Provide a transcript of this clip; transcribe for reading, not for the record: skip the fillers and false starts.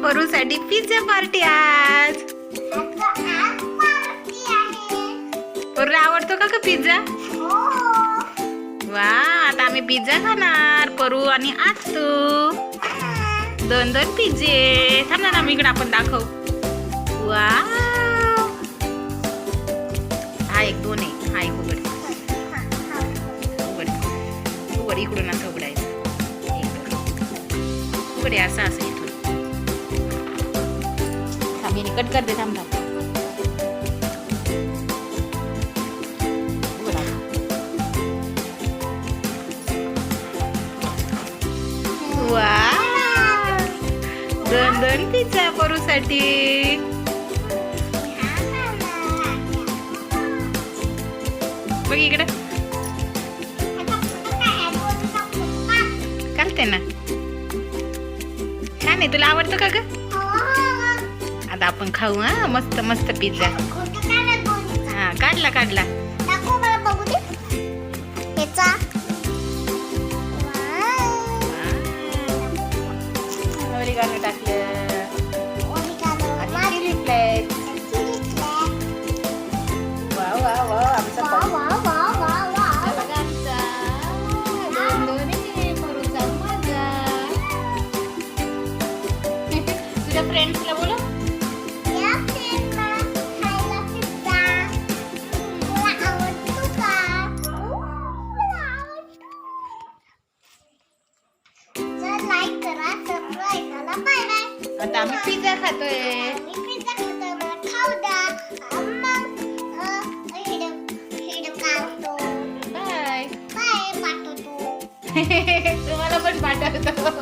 परूसाठी pizza party आज. परूला आवडतो का पिझ्झा? वा, आता आम्ही पिझ्झा खाणार, परू आणि आतू. 2-2 पिझ्झे. थांब ना इकडे आपण दाखव. वा, हा 1-2 आहे. हा एक उघड उघड इकडून असं उघडायचं. उघडे असं असं इथून. थांब याने कट करते. थांब थांब. वा, 2-2 पिझ्झा परूसाठी. बघ इकडे चालते ना. छान आहे. तुला आवडतं का ग? आता आपण खाऊ. हा, मस्त मस्त पिझ्झा. हा, काढला काढला. ओरिगानो टाकलं आणि चिली फ्लेक्स. वा वा वा, आमचा बघा आमचा 2-2 परूचा मजा. तुझ्या फ्रेंड्सला बोला. आता आम्ही पिझ्झा खातोय. बाय. तुम्हाला पण पाठवतो.